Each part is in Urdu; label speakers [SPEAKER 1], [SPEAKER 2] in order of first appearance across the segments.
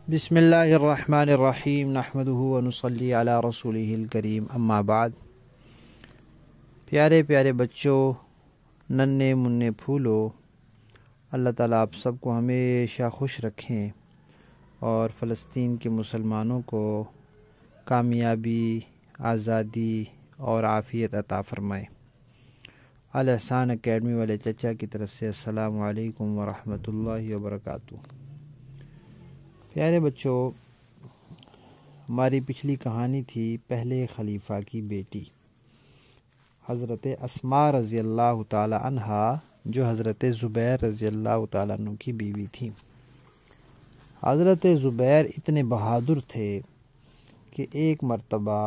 [SPEAKER 1] بسم اللہ الرحمن الرحیم نحمدہ ونصلی علی رسولہ الکریم اما بعد۔ پیارے پیارے بچوں، ننھے منھے پھولو، اللہ تعالیٰ آپ سب کو ہمیشہ خوش رکھیں اور فلسطین کے مسلمانوں کو کامیابی، آزادی اور عافیت عطا فرمائے۔ الاحسان اکیڈمی والے چچا کی طرف سے السلام علیکم ورحمۃ اللہ وبرکاتہ۔ پیارے بچوں، ہماری پچھلی کہانی تھی پہلے خلیفہ کی بیٹی حضرت اسماء رضی اللہ تعالی عنہا، جو حضرت زبیر رضی اللہ تعالیٰ عنہ کی بیوی تھی۔ حضرت زبیر اتنے بہادر تھے کہ ایک مرتبہ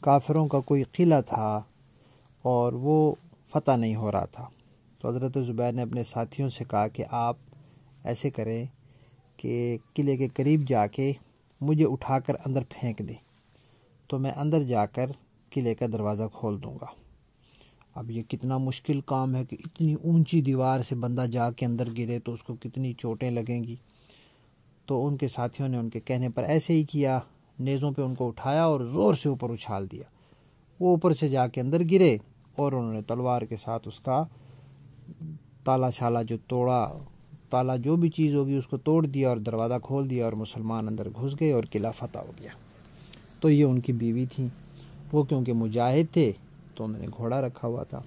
[SPEAKER 1] کافروں کا کوئی قلعہ تھا اور وہ فتح نہیں ہو رہا تھا، تو حضرت زبیر نے اپنے ساتھیوں سے کہا کہ آپ ایسے کریں کہ قلعے کے قریب جا کے مجھے اٹھا کر اندر پھینک دیں، تو میں اندر جا کر قلعے کا دروازہ کھول دوں گا۔ اب یہ کتنا مشکل کام ہے کہ اتنی اونچی دیوار سے بندہ جا کے اندر گرے تو اس کو کتنی چوٹیں لگیں گی۔ تو ان کے ساتھیوں نے ان کے کہنے پر ایسے ہی کیا، نیزوں پہ ان کو اٹھایا اور زور سے اوپر اچھال دیا۔ وہ اوپر سے جا کے اندر گرے اور انہوں نے تلوار کے ساتھ اس کا تالا شالا جو توڑا، تالا جو بھی چیز ہوگی اس کو توڑ دیا اور دروازہ کھول دیا، اور مسلمان اندر گھس گئے اور قلعہ فتح ہو گیا۔ تو یہ ان کی بیوی تھیں، وہ کیونکہ مجاہد تھے تو انہوں نے گھوڑا رکھا ہوا تھا،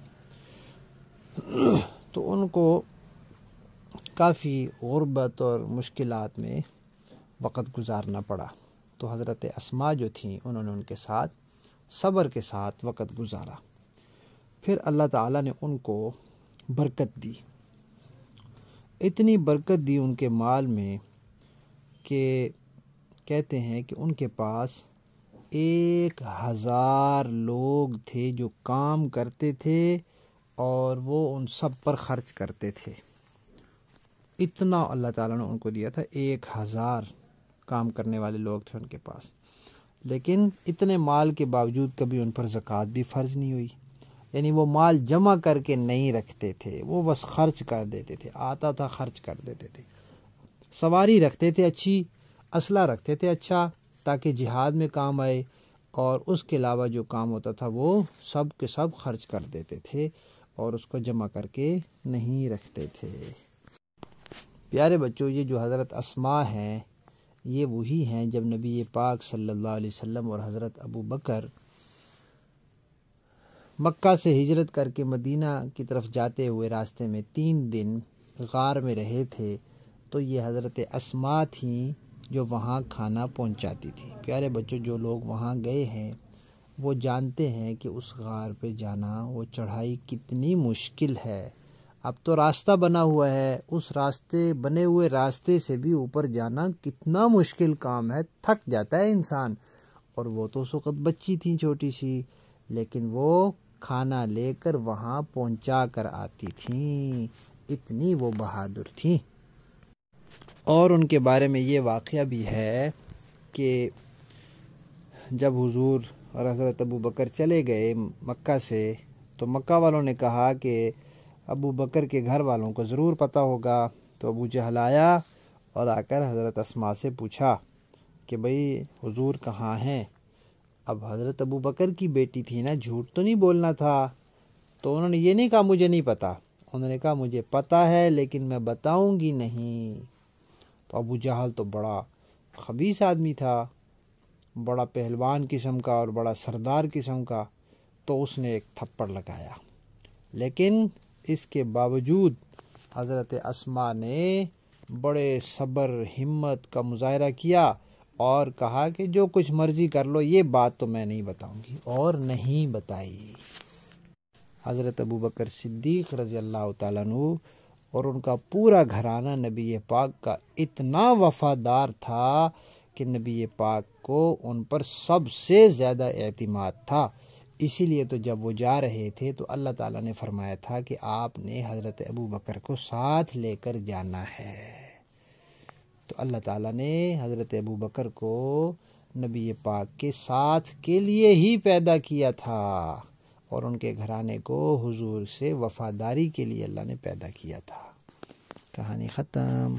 [SPEAKER 1] تو ان کو کافی غربت اور مشکلات میں وقت گزارنا پڑا۔ تو حضرت اسماء جو تھیں انہوں نے ان کے ساتھ صبر کے ساتھ وقت گزارا۔ پھر اللہ تعالیٰ نے ان کو برکت دی، اتنی برکت دی ان کے مال میں کہ کہتے ہیں کہ ان کے پاس 1000 لوگ تھے جو کام کرتے تھے اور وہ ان سب پر خرچ کرتے تھے۔ اتنا اللہ تعالیٰ نے ان کو دیا تھا، 1000 کام کرنے والے لوگ تھے ان کے پاس، لیکن اتنے مال کے باوجود کبھی ان پر زکوٰۃ بھی فرض نہیں ہوئی، یعنی وہ مال جمع کر کے نہیں رکھتے تھے، وہ بس خرچ کر دیتے تھے، آتا تھا خرچ کر دیتے تھے۔ سواری رکھتے تھے اچھی، اسلحہ رکھتے تھے اچھا تاکہ جہاد میں کام آئے، اور اس کے علاوہ جو کام ہوتا تھا وہ سب کے سب خرچ کر دیتے تھے اور اس کو جمع کر کے نہیں رکھتے تھے۔ پیارے بچوں، یہ جو حضرت اسماء ہیں یہ وہی ہیں جب نبی پاک صلی اللہ علیہ وسلم اور حضرت ابو بکر مکہ سے ہجرت کر کے مدینہ کی طرف جاتے ہوئے راستے میں 3 دن غار میں رہے تھے، تو یہ حضرت اسماء تھیں جو وہاں کھانا پہنچاتی تھی۔ پیارے بچوں، جو لوگ وہاں گئے ہیں وہ جانتے ہیں کہ اس غار پہ جانا، وہ چڑھائی کتنی مشکل ہے۔ اب تو راستہ بنا ہوا ہے، اس بنے ہوئے راستے سے بھی اوپر جانا کتنا مشکل کام ہے، تھک جاتا ہے انسان۔ اور وہ تو اس وقت بچی تھیں چھوٹی سی، لیکن وہ کھانا لے کر وہاں پہنچا کر آتی تھیں، اتنی وہ بہادر تھیں۔ اور ان کے بارے میں یہ واقعہ بھی ہے کہ جب حضور اور حضرت ابو بکر چلے گئے مکہ سے، تو مکہ والوں نے کہا کہ ابو بکر کے گھر والوں کو ضرور پتہ ہوگا، تو ابو جہل آیا اور آ کر حضرت اسماء سے پوچھا کہ بھئی حضور کہاں ہیں؟ اب حضرت ابو بکر کی بیٹی تھی نا، جھوٹ تو نہیں بولنا تھا، تو انہوں نے یہ نہیں کہا مجھے نہیں پتا، انہوں نے کہا مجھے پتا ہے لیکن میں بتاؤں گی نہیں۔ تو ابو جہل تو بڑا خبیث آدمی تھا، بڑا پہلوان قسم کا اور بڑا سردار قسم کا، تو اس نے ایک تھپڑ لگایا، لیکن اس کے باوجود حضرت اسماء نے بڑے صبر ہمت کا مظاہرہ کیا اور کہا کہ جو کچھ مرضی کر لو، یہ بات تو میں نہیں بتاؤں گی، اور نہیں بتائی۔ حضرت ابو بکر صدیق رضی اللہ تعالیٰ عنہ اور ان کا پورا گھرانہ نبی پاک کا اتنا وفادار تھا کہ نبی پاک کو ان پر سب سے زیادہ اعتماد تھا۔ اسی لیے تو جب وہ جا رہے تھے تو اللہ تعالیٰ نے فرمایا تھا کہ آپ نے حضرت ابو بکر کو ساتھ لے کر جانا ہے۔ تو اللہ تعالیٰ نے حضرت ابو بکر کو نبی پاک کے ساتھ کے لیے ہی پیدا کیا تھا، اور ان کے گھرانے کو حضور سے وفاداری کے لیے اللہ نے پیدا کیا تھا۔ کہانی ختم۔